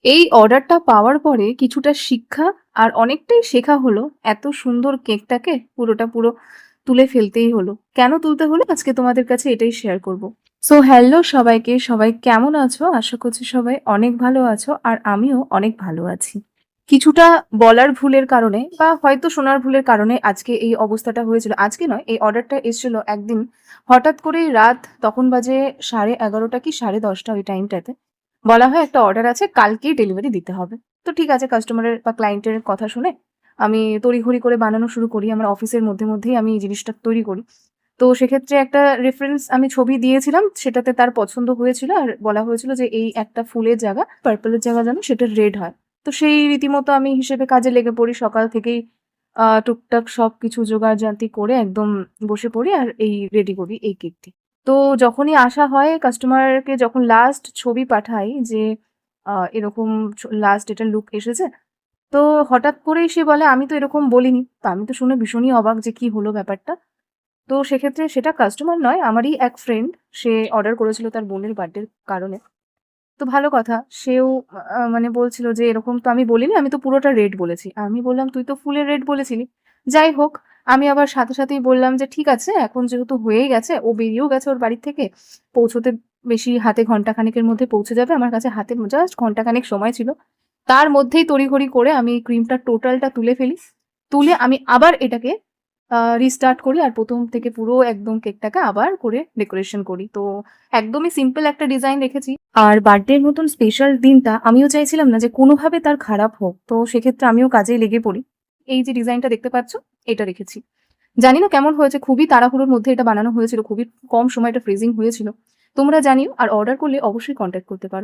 এই অর্ডারটা পাওয়ার পরে কিছুটা শিক্ষা আর অনেকটাই শেখা হলো। এত সুন্দর কেকটাকে পুরো তুলে ফেলতেই হলো। কেন তুলতে হলো আজকে তোমাদের কাছে এটাই শেয়ার করব। সো হ্যালো সবাইকে, সবাই কেমন আছো? আশা করছি সবাই অনেক ভালো আছো আর আমিও অনেক ভালো আছি। কিছুটা বলার ভুলের কারণে বা হয়তো শোনার ভুলের কারণে আজকে এই অবস্থাটা হয়েছিল। আজকে নয়, এই অর্ডারটা এসেছিল একদিন হঠাৎ করেই রাত তখন বাজে 11:30 কি 10:30 ওই টাইমটাতে। বলা হয় একটা অর্ডার আছে, কালকেই ডেলিভারি দিতে হবে। তো ঠিক আছে, কাস্টমারের বা ক্লায়েন্টের কথা শুনে আমি তড়িঘড়ি করে বানানো শুরু করি। আমার অফিসের মধ্যেই আমি এই জিনিসটা তৈরি করি। তো সেক্ষেত্রে একটা রেফারেন্স আমি ছবি দিয়েছিলাম, সেটাতে তার পছন্দ হয়েছিল আর বলা হয়েছিল যে এই একটা ফুলের জায়গা, পার্পলের জায়গা যেন সেটা রেড হয়। তো সেই রীতিমতো আমি হিসেবে কাজে লেগে পড়ি। সকাল থেকেই টুকটাক সবকিছু জোগাড়-জান্তি করে একদম বসে পড়ি আর এই রেডি করি এই কেকটি। তো যখনই আসা হয় কাস্টমারকে যখন লাস্ট ছবি পাঠাই যে এরকম লাস্ট এটার লুক এসেছে। তো হঠাৎ করেই সে বলে, "আমি তো এরকম বলিনি।" তো আমি তো শুনে ভীষণই অবাক যে কি হলো ব্যাপারটা। তো সেক্ষেত্রে সেটা কাস্টমার নয়, আমারই এক ফ্রেন্ড। সে অর্ডার করেছিল তার বোনের বার্থডের কারণে। তো ভালো কথা। সেও মানে বলছিল যে, "এরকম তো আমি বলিনি, আমি তো পুরোটা রেড বলেছি।" আমি বললাম, "তুই তো ফুলের রেড বলেছিলি।" যাই হোক, আমি আবার সাথেই বললাম যে, "ঠিক আছে, এখন যেহেতু হয়েই গেছে, ও বেরিয়েও গেছে ওর বাড়ি থেকে। পৌঁছতে বেশি হাতে ঘন্টা খানেকের মধ্যে পৌঁছে যাবে। আমার কাছে হাতে জাস্ট ঘন্টা খানেক সময় ছিল।" তার মধ্যেই তড়িঘড়ি করে আমি ক্রিমটা টোটালটা তুলে ফেলি। তুলে আমি আবার এটাকে রিস্টার্ট করি আর ১ম থেকে পুরো একদম কেকটাকে আবার করে ডেকোরেশন করি। তো একদমই সিম্পল একটা ডিজাইন রেখেছি। আর বার্থডের মতন স্পেশাল দিনটা আমিও চাইছিলাম না যে কোনোভাবে তার খারাপ হোক। তো সেক্ষেত্রে আমিও কাজেই লেগে পড়ি। এই যে ডিজাইনটা দেখতে পাচ্ছ, এটা রেখেছি। জানি না কেমন হয়েছে, খুবই তাড়াহুড়োর মধ্যে এটা বানানো হয়েছিল। খুবই কম সময় এটা ফ্রিজিং হয়েছিল। তোমরা জানিও আর অর্ডার করলে অবশ্যই কনট্যাক্ট করতে পারো।